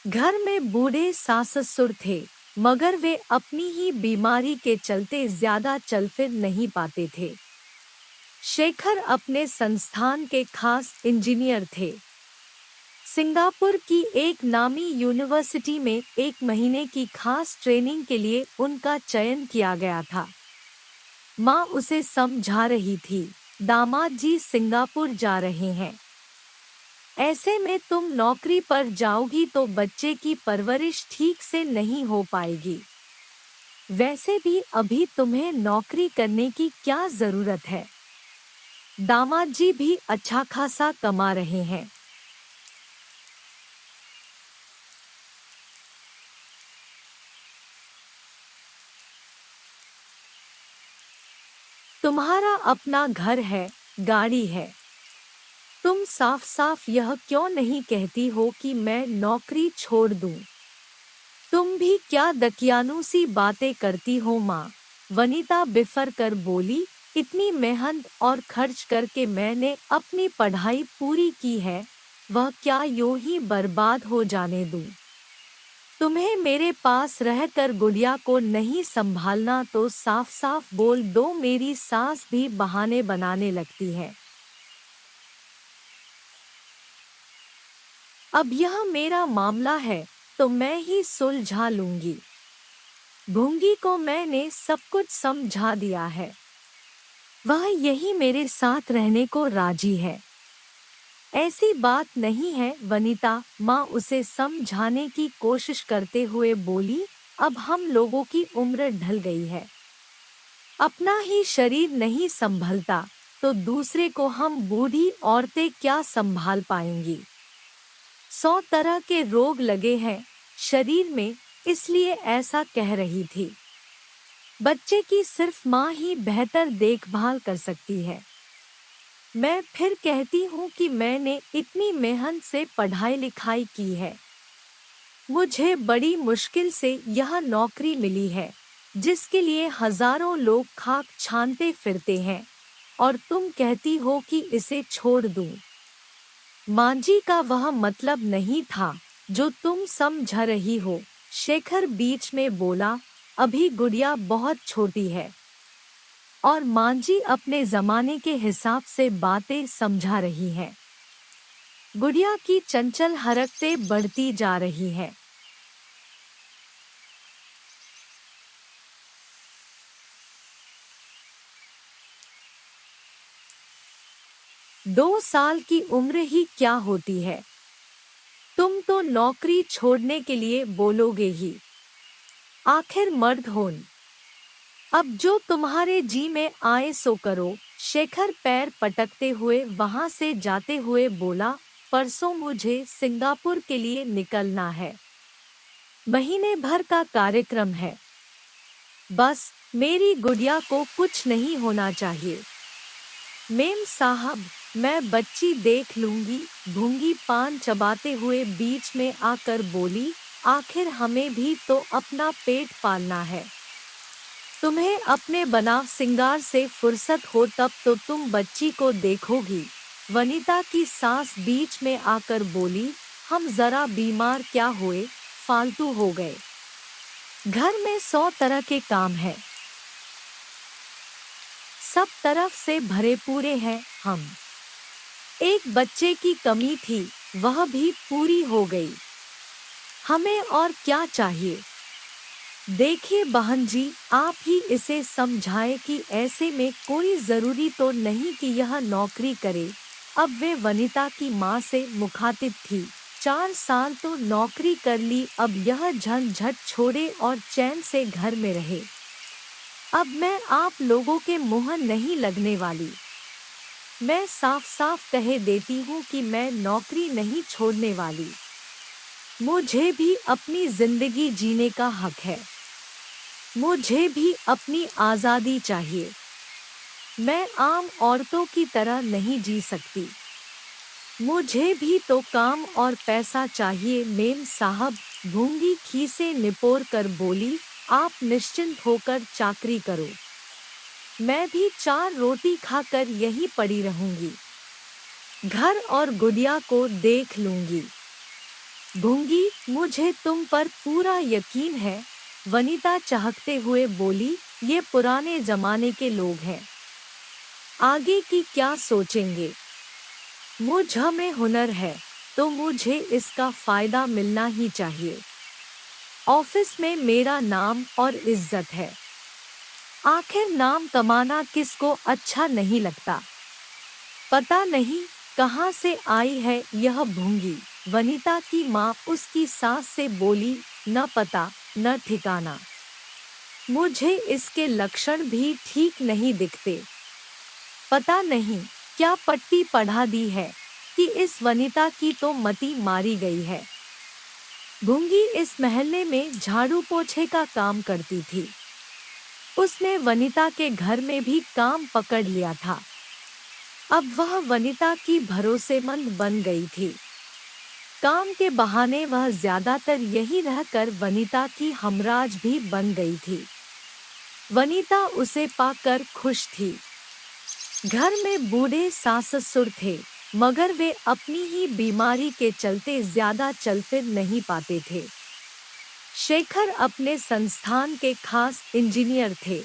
घर में बूढ़े सास ससुर थे, मगर वे अपनी ही बीमारी के चलते ज्यादा चल फिर नहीं पाते थे। शेखर अपने संस्थान के खास इंजीनियर थे। सिंगापुर की एक नामी यूनिवर्सिटी में 1 महीने की खास ट्रेनिंग के लिए उनका चयन किया गया था। माँ उसे समझा रही थी, दामाद जी सिंगापुर जा रहे हैं। ऐसे में तुम नौकरी पर जाओगी तो बच्चे की परवरिश ठीक से नहीं हो पाएगी। वैसे भी अभी तुम्हें नौकरी करने की क्या जरूरत है? दामाद जी भी अच्छा खासा कमा रहे हैं। तुम्हारा अपना घर है, गाड़ी है। तुम साफ साफ यह क्यों नहीं कहती हो कि मैं नौकरी छोड़ दूं? तुम भी क्या दकियानूसी बातें करती हो माँ? वनीता बिफर कर बोली, इतनी मेहनत और खर्च करके मैंने अपनी पढ़ाई पूरी की है, वह क्या यूं ही बर्बाद हो जाने दूं? तुम्हें मेरे पास रहकर गुड़िया को नहीं संभालना तो साफ साफ बोल दो। मेरी सास भी बहाने बनाने लगती है। अब यह मेरा मामला है तो मैं ही सुलझा लूंगी। भूंगी को मैंने सब कुछ समझा दिया है, वह यही मेरे साथ रहने को राजी है। ऐसी बात नहीं है वनीता, माँ उसे समझाने की कोशिश करते हुए बोली। अब हम लोगों की उम्र ढल गई है, अपना ही शरीर नहीं संभलता तो दूसरे को हम बूढ़ी औरतें क्या संभाल पाएंगी? 100 तरह के रोग लगे हैं शरीर में, इसलिए ऐसा कह रही थी। बच्चे की सिर्फ माँ ही बेहतर देखभाल कर सकती है। मैं फिर कहती हूँ कि मैंने इतनी मेहनत से पढ़ाई लिखाई की है, मुझे बड़ी मुश्किल से यह नौकरी मिली है जिसके लिए हजारों लोग खाक छानते फिरते हैं, और तुम कहती हो कि इसे छोड़ दूं। माँ जी का वह मतलब नहीं था जो तुम समझ रही हो, शेखर बीच में बोला। अभी गुड़िया बहुत छोटी है और माँ जी अपने जमाने के हिसाब से बातें समझा रही हैं। गुड़िया की चंचल हरकतें बढ़ती जा रही है। दो साल की उम्र ही क्या होती है? तुम तो नौकरी छोड़ने के लिए बोलोगे ही। आखिर मर्द होन। अब जो तुम्हारे जी में आए सो करो। शेखर पैर पटकते हुए वहां से जाते हुए बोला, परसों मुझे सिंगापुर के लिए निकलना है। महीने भर का कार्यक्रम है। बस मेरी गुड़िया को कुछ नहीं होना चाहिए। मेम साहब, मैं बच्ची देख लूंगी। भूंगी पान चबाते हुए बीच में आकर बोली, आखिर हमें भी तो अपना पेट पालना है। तुम्हें अपने बनाव सिंगार से फुर्सत हो तब तो तुम बच्ची को देखोगी। वनीता की सास बीच में आकर बोली, हम जरा बीमार क्या हुए, फालतू हो गए। घर में 100 तरह के काम हैं, सब तरफ से भरे पूरे हैं हम। एक बच्चे की कमी थी, वह भी पूरी हो गई। हमें और क्या चाहिए? देखिए बहन जी, आप ही इसे समझाएं कि ऐसे में कोई जरूरी तो नहीं कि यह नौकरी करे। अब वे वनिता की माँ से मुखातिब थी। 4 साल तो नौकरी कर ली, अब यह झंझट छोड़े और चैन से घर में रहे। अब मैं आप लोगों के मुंह नहीं लगने वाली। मैं साफ साफ कह देती हूँ कि मैं नौकरी नहीं छोड़ने वाली। मुझे भी अपनी जिंदगी जीने का हक है, मुझे भी अपनी आज़ादी चाहिए। मैं आम औरतों की तरह नहीं जी सकती, मुझे भी तो काम और पैसा चाहिए। मेम साहब, भूंगी खीसे निपोर कर बोली, आप निश्चिंत होकर चाकरी करो, मैं भी 4 रोटी खाकर यहीं पड़ी रहूंगी, घर और गुड़िया को देख लूंगी। भूंगी, मुझे तुम पर पूरा यकीन है, वनिता चहकते हुए बोली। ये पुराने जमाने के लोग हैं, आगे की क्या सोचेंगे। मुझ में हुनर है तो मुझे इसका फायदा मिलना ही चाहिए। ऑफिस में मेरा नाम और इज्जत है, आखिर नाम कमाना किसको अच्छा नहीं लगता। पता नहीं कहाँ से आई है यह भूंगी, वनिता की माँ उसकी सास से बोली। न पता न ठिकाना, मुझे इसके लक्षण भी ठीक नहीं दिखते। पता नहीं क्या पट्टी पढ़ा दी है कि इस वनिता की तो मति मारी गई है। भूंगी इस महल्ले में झाड़ू पोछे का काम करती थी। उसने वनिता के घर में भी काम पकड़ लिया था। अब वह वनिता की भरोसेमंद बन गई थी। काम के बहाने वह ज्यादातर यही रहकर वनिता की हमराज भी बन गई थी। वनिता उसे पाकर खुश थी। घर में बूढ़े सास ससुर थे, मगर वे अपनी ही बीमारी के चलते ज्यादा चल फिर नहीं पाते थे। शेखर अपने संस्थान के खास इंजीनियर थे।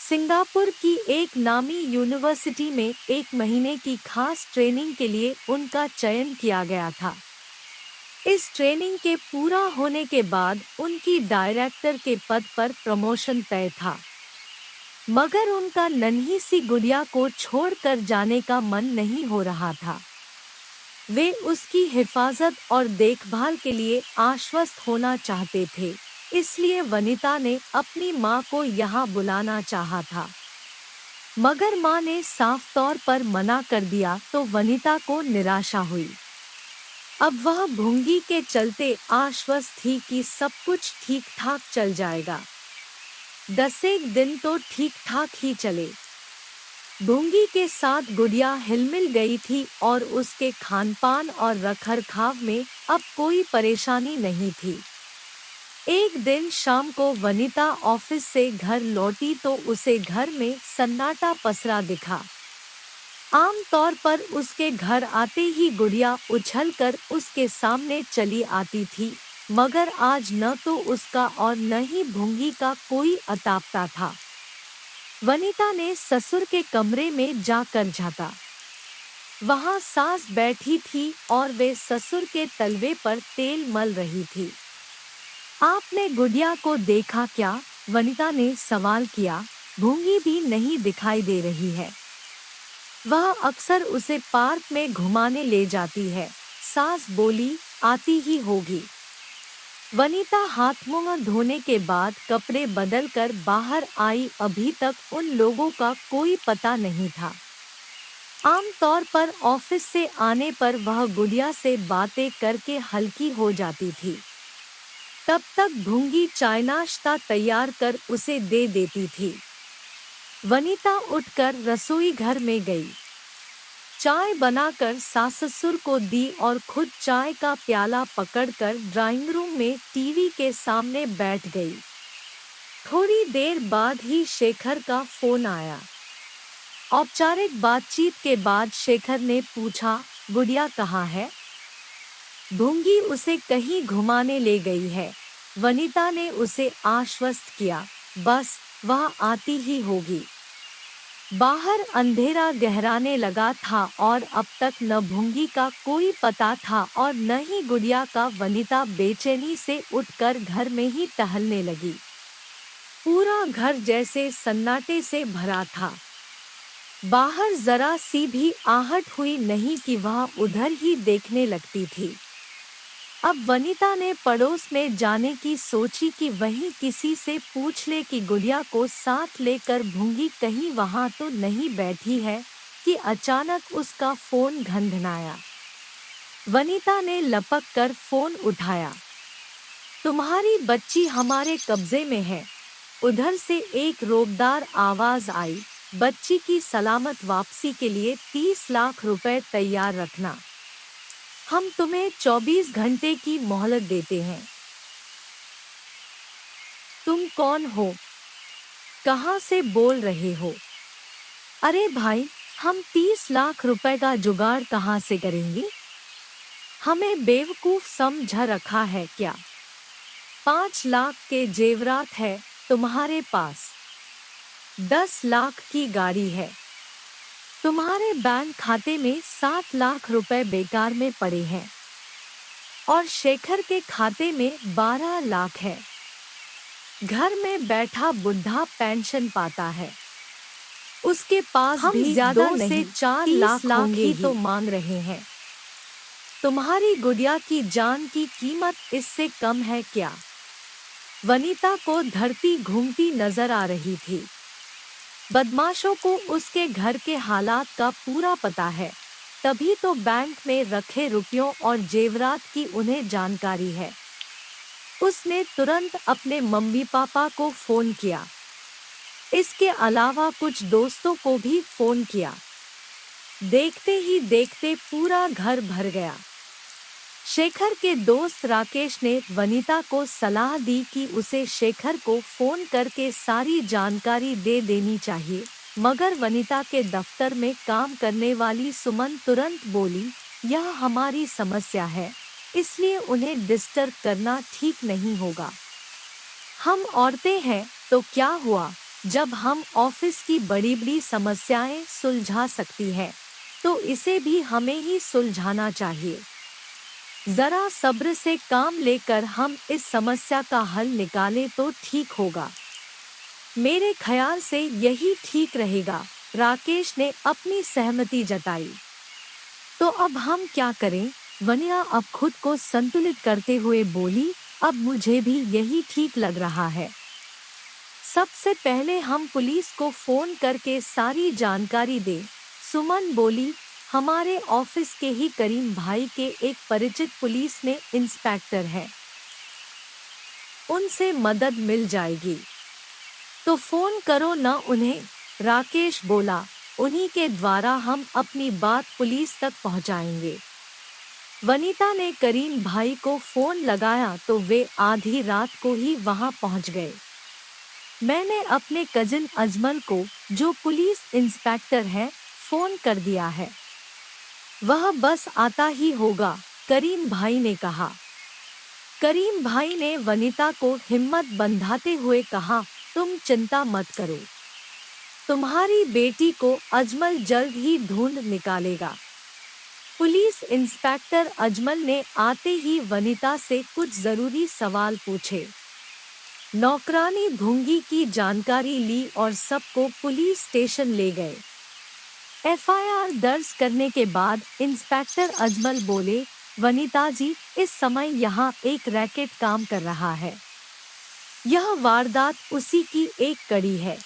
सिंगापुर की एक नामी यूनिवर्सिटी में 1 महीने की खास ट्रेनिंग के लिए उनका चयन किया गया था। इस ट्रेनिंग के पूरा होने के बाद उनकी डायरेक्टर के पद पर प्रमोशन तय था। मगर उनका नन्ही सी गुड़िया को छोड़कर जाने का मन नहीं हो रहा था। वे उसकी हिफाजत और देखभाल के लिए आश्वस्त होना चाहते थे, इसलिए वनिता ने अपनी माँ को यहाँ बुलाना चाहा था। मगर माँ ने साफ तौर पर मना कर दिया तो वनिता को निराशा हुई। अब वह भूंगी के चलते आश्वस्त थी कि सब कुछ ठीक ठाक चल जाएगा। 10 दिन तो ठीक ठाक ही चले। भूंगी के साथ गुड़िया हिलमिल गई थी और उसके खानपान और रखरखाव में अब कोई परेशानी नहीं थी। एक दिन शाम को वनिता ऑफिस से घर लौटी तो उसे घर में सन्नाटा पसरा दिखा। आम तौर पर उसके घर आते ही गुड़िया उछलकर उसके सामने चली आती थी, मगर आज न तो उसका और न ही भूंगी का कोई अतापता था। वनिता ने ससुर के कमरे में जाकर झाँका। वहाँ सास बैठी थी और वे ससुर के तलवे पर तेल मल रही थी। आपने गुड़िया को देखा क्या? वनिता ने सवाल किया। भूंगी भी नहीं दिखाई दे रही है, वह अक्सर उसे पार्क में घुमाने ले जाती है, सास बोली। आती ही होगी। वनिता हाथ मुंह धोने के बाद कपड़े बदलकर बाहर आई। अभी तक उन लोगों का कोई पता नहीं था। आम तौर पर ऑफिस से आने पर वह गुड़िया से बातें करके हल्की हो जाती थी। तब तक भूंगी चाय नाश्ता तैयार कर उसे दे देती थी। वनिता उठकर रसोई घर में गई, चाय बनाकर सास ससुर को दी और खुद चाय का प्याला पकड़कर ड्राइंग रूम में टीवी के सामने बैठ गई। थोड़ी देर बाद ही शेखर का फोन आया। औपचारिक बातचीत के बाद शेखर ने पूछा, गुड़िया कहाँ है? भूंगी उसे कहीं घुमाने ले गई है, वनिता ने उसे आश्वस्त किया। बस वह आती ही होगी। बाहर अंधेरा गहराने लगा था और अब तक न भूंगी का कोई पता था और न ही गुड़िया का। वनिता बेचैनी से उठकर घर में ही टहलने लगी। पूरा घर जैसे सन्नाटे से भरा था। बाहर जरा सी भी आहट हुई नहीं कि वह उधर ही देखने लगती थी। अब वनिता ने पड़ोस में जाने की सोची कि वहीं किसी से पूछ ले कि गुड़िया को साथ लेकर भूंगी कहीं वहां तो नहीं बैठी है कि अचानक उसका फोन घनघनाया। वनिता ने लपक कर फोन उठाया। तुम्हारी बच्ची हमारे कब्जे में है, उधर से एक रोबदार आवाज आई। बच्ची की सलामत वापसी के लिए 30 लाख रुपए तैयार रखना। हम तुम्हें 24 घंटे की मोहलत देते हैं। तुम कौन हो? कहाँ से बोल रहे हो? अरे भाई, हम 30 लाख रुपए का जुगाड़ कहाँ से करेंगे? हमें बेवकूफ समझ रखा है क्या? 5 लाख के जेवरात है तुम्हारे पास, 10 लाख की गाड़ी है, तुम्हारे बैंक खाते में 7 लाख रुपए बेकार में पड़े हैं और शेखर के खाते में 12 लाख है। घर में बैठा बुढ़ा पेंशन पाता है, उसके पास हम भी ज्यादा 2 से नहीं, 4 30 लाख होंगे ही ही। तो मांग रहे हैं। तुम्हारी गुड़िया की जान की कीमत इससे कम है क्या? वनीता को धरती घूमती नजर आ रही थी। बदमाशों को उसके घर के हालात का पूरा पता है, तभी तो बैंक में रखे रुपयों और जेवरात की उन्हें जानकारी है। उसने तुरंत अपने मम्मी पापा को फोन किया, इसके अलावा कुछ दोस्तों को भी फोन किया। देखते ही देखते पूरा घर भर गया। शेखर के दोस्त राकेश ने वनीता को सलाह दी कि उसे शेखर को फोन करके सारी जानकारी दे देनी चाहिए, मगर वनीता के दफ्तर में काम करने वाली सुमन तुरंत बोली, यह हमारी समस्या है, इसलिए उन्हें डिस्टर्ब करना ठीक नहीं होगा। हम औरतें हैं तो क्या हुआ, जब हम ऑफिस की बड़ी बड़ी समस्याएं सुलझा सकती हैं, तो इसे भी हमें ही सुलझाना चाहिए। जरा सब्र से काम लेकर हम इस समस्या का हल निकालें तो ठीक होगा। मेरे ख्याल से यही ठीक रहेगा। राकेश ने अपनी सहमति जताई। तो अब हम क्या करें? वनिया अब खुद को संतुलित करते हुए बोली, अब मुझे भी यही ठीक लग रहा है। सबसे पहले हम पुलिस को फोन करके सारी जानकारी दें। सुमन बोली, हमारे ऑफिस के ही करीम भाई के एक परिचित पुलिस में इंस्पेक्टर हैं, उनसे मदद मिल जाएगी। तो फोन करो ना उन्हें, राकेश बोला, उन्हीं के द्वारा हम अपनी बात पुलिस तक पहुंचाएंगे। वनीता ने करीम भाई को फोन लगाया तो वे आधी रात को ही वहां पहुंच गए। मैंने अपने कजिन अजमल को, जो पुलिस इंस्पेक्टर है, फोन कर दिया है, वह बस आता ही होगा, करीम भाई ने कहा। करीम भाई ने वनीता को हिम्मत बंधाते हुए कहा, तुम चिंता मत करो, तुम्हारी बेटी को अजमल जल्द ही ढूंढ निकालेगा। पुलिस इंस्पेक्टर अजमल ने आते ही वनीता से कुछ जरूरी सवाल पूछे। नौकरानी भुंगी की जानकारी ली और सबको पुलिस स्टेशन ले गए। एफआईआर दर्ज करने के बाद इंस्पेक्टर अजमल बोले, वनीता जी, इस समय यहाँ एक रैकेट काम कर रहा है। यह वारदात उसी की एक कड़ी है।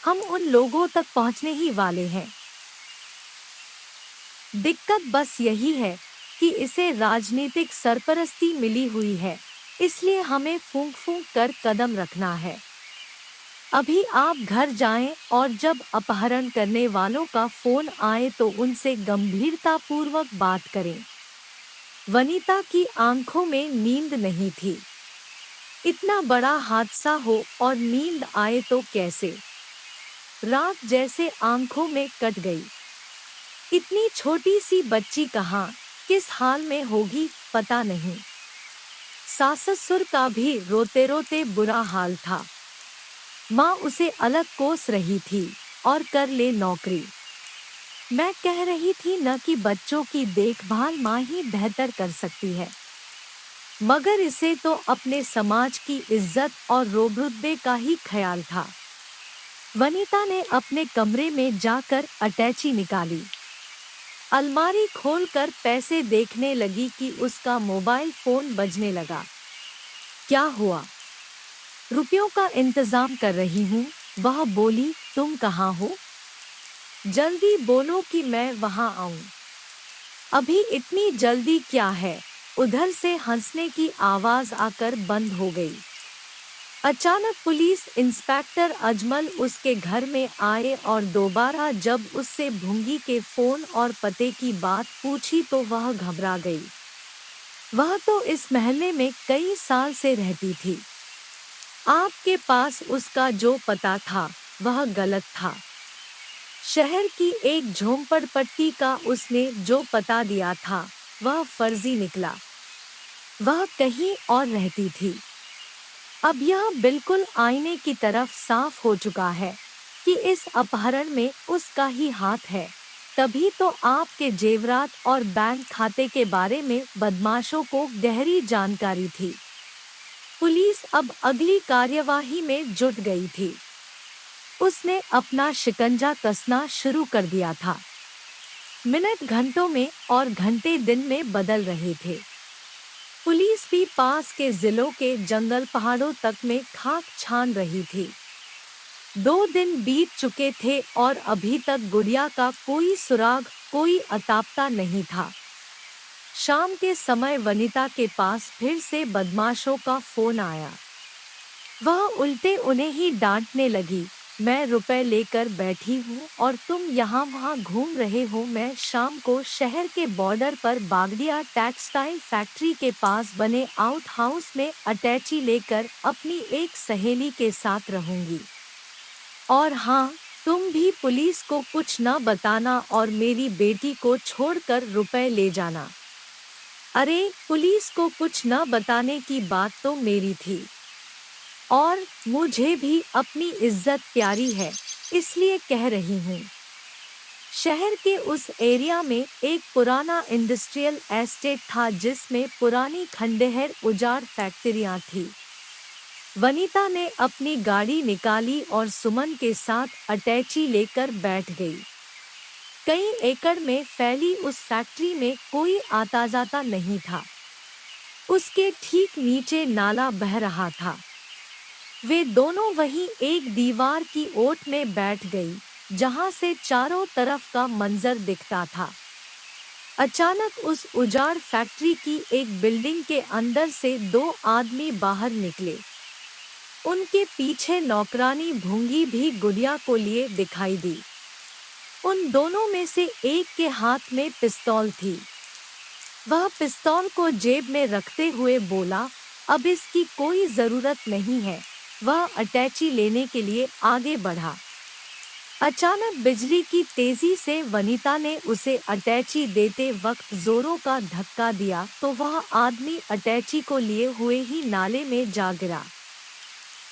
हम उन लोगों तक पहुँचने ही वाले हैं। दिक्कत बस यही है कि इसे राजनीतिक सरपरस्ती मिली हुई है, इसलिए हमें फूंक फूंक कर कदम रखना है। अभी आप घर जाएं और जब अपहरण करने वालों का फोन आए तो उनसे गंभीरतापूर्वक बात करें। वनीता की आंखों में नींद नहीं थी। इतना बड़ा हादसा हो और नींद आए तो कैसे? रात जैसे आंखों में कट गई। इतनी छोटी सी बच्ची कहाँ, किस हाल में होगी पता नहीं। सास-ससुर का भी रोते रोते बुरा हाल था। माँ उसे अलग कोस रही थी और कर ले नौकरी। मैं कह रही थी न कि बच्चों की देखभाल माँ ही बेहतर कर सकती है, मगर इसे तो अपने समाज की इज्जत और रोब-रुतबे का ही ख्याल था। वनीता ने अपने कमरे में जाकर अटैची निकाली। अलमारी खोलकर पैसे देखने लगी कि उसका मोबाइल फोन बजने लगा। क्या हुआ? रुपयों का इंतजाम कर रही हूँ, वह बोली। तुम कहाँ हो? जल्दी बोलो कि मैं वहाँ आऊँ। अभी इतनी जल्दी क्या है? उधर से हंसने की आवाज आकर बंद हो गई। अचानक पुलिस इंस्पेक्टर अजमल उसके घर में आए और दोबारा जब उससे भुंगी के फोन और पते की बात पूछी तो वह घबरा गई। वह तो इस मोहल्ले में कई साल से रहती थी। आपके पास उसका जो पता था वह गलत था। शहर की एक झोंपड़पट्टी का उसने जो पता दिया था वह फर्जी निकला। वह कहीं और रहती थी। अब यह बिल्कुल आईने की तरफ साफ हो चुका है कि इस अपहरण में उसका ही हाथ है। तभी तो आपके जेवरात और बैंक खाते के बारे में बदमाशों को गहरी जानकारी थी। पुलिस अब अगली कार्यवाही में जुट गई थी। उसने अपना शिकंजा कसना शुरू कर दिया था। मिनट घंटों में और घंटे दिन में बदल रहे थे। पुलिस भी पास के जिलों के जंगल पहाड़ों तक में खाक छान रही थी। 2 दिन बीत चुके थे और अभी तक गुड़िया का कोई सुराग, कोई अतापता नहीं था। शाम के समय वनिता के पास फिर से बदमाशों का फोन आया। वह उल्टे उन्हें ही डांटने लगी। मैं रुपए लेकर बैठी हूँ और तुम यहाँ वहाँ घूम रहे हो। मैं शाम को शहर के बॉर्डर पर बागड़िया टेक्सटाइल फैक्ट्री के पास बने आउट हाउस में अटैची लेकर अपनी एक सहेली के साथ रहूंगी। और हाँ, तुम भी पुलिस को कुछ न बताना और मेरी बेटी को छोड़कर रुपए ले जाना। अरे, पुलिस को कुछ न बताने की बात तो मेरी थी, और मुझे भी अपनी इज्जत प्यारी है, इसलिए कह रही हूँ। शहर के उस एरिया में एक पुराना इंडस्ट्रियल एस्टेट था जिसमें पुरानी खंडहर उजाड़ फैक्ट्रियाँ थी। वनिता ने अपनी गाड़ी निकाली और सुमन के साथ अटैची लेकर बैठ गई। कई एकड़ में फैली उस फैक्ट्री में कोई आता जाता नहीं था। उसके ठीक नीचे नाला बह रहा था। वे दोनों वहीं एक दीवार की ओट में बैठ गई, जहां से चारों तरफ का मंजर दिखता था। अचानक उस उजाड़ फैक्ट्री की एक बिल्डिंग के अंदर से 2 आदमी बाहर निकले। उनके पीछे नौकरानी भूंगी भी गुड़िया को लिए दिखाई दी। उन दोनों में से एक के हाथ में पिस्तौल थी। वह पिस्तौल को जेब में रखते हुए बोला, अब इसकी कोई जरूरत नहीं है। वह अटैची लेने के लिए आगे बढ़ा। अचानक बिजली की तेजी से वनिता ने उसे अटैची देते वक्त जोरों का धक्का दिया तो वह आदमी अटैची को लिए हुए ही नाले में जा गिरा।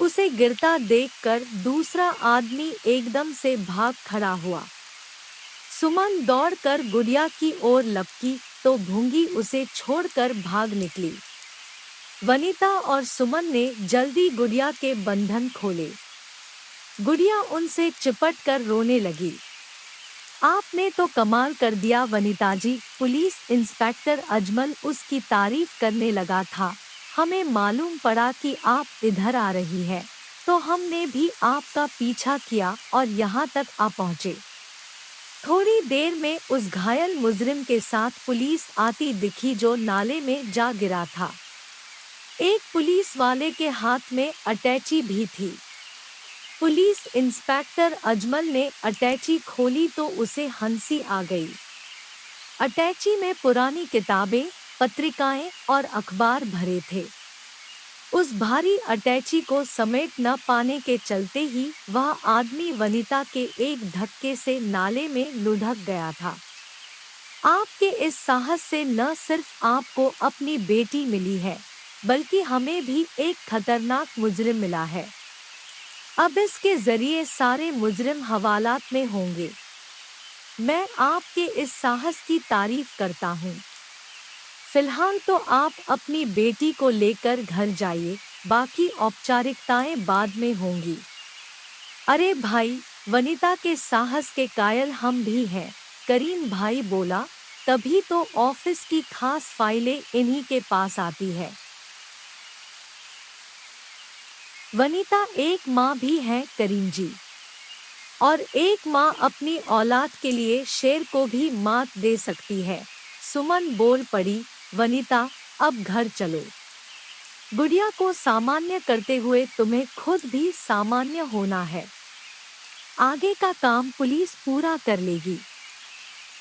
उसे गिरता देखकर दूसरा आदमी एकदम से भाग खड़ा हुआ। सुमन दौड़कर गुड़िया की ओर लपकी तो भूंगी उसे छोड़कर भाग निकली। वनिता और सुमन ने जल्दी गुड़िया के बंधन खोले। गुड़िया उनसे चिपट कर रोने लगी। आपने तो कमाल कर दिया वनिता जी, पुलिस इंस्पेक्टर अजमल उसकी तारीफ करने लगा था। हमें मालूम पड़ा कि आप इधर आ रही है, तो हमने भी आपका पीछा किया और यहाँ तक आ पहुँचे। थोड़ी देर में उस घायल मुजरिम के साथ पुलिस आती दिखी जो नाले में जा गिरा था। एक पुलिस वाले के हाथ में अटैची भी थी। पुलिस इंस्पेक्टर अजमल ने अटैची खोली तो उसे हंसी आ गई। अटैची में पुरानी किताबें, पत्रिकाएं और अखबार भरे थे। उस भारी अटैची को समेट न पाने के चलते ही वह आदमी वनिता के एक धक्के से नाले में लुढ़क गया था। आपके इस साहस से न सिर्फ आपको अपनी बेटी मिली है, बल्कि हमें भी एक खतरनाक मुजरिम मिला है। अब इसके जरिए सारे मुजरिम हवालात में होंगे। मैं आपके इस साहस की तारीफ करता हूँ। फिलहाल तो आप अपनी बेटी को लेकर घर जाइए, बाकी औपचारिकताएं बाद में होंगी। अरे भाई, वनिता के साहस के कायल हम भी हैं, करीम भाई बोला। तभी तो ऑफिस की खास फाइलें इन्हीं के पास आती है। वनिता एक माँ भी है करीम जी, और एक माँ अपनी औलाद के लिए शेर को भी मात दे सकती है। सुमन बोल पड़ी, वनिता अब घर चलो। गुड़िया को सामान्य करते हुए तुम्हें खुद भी सामान्य होना है। आगे का काम पुलिस पूरा कर लेगी।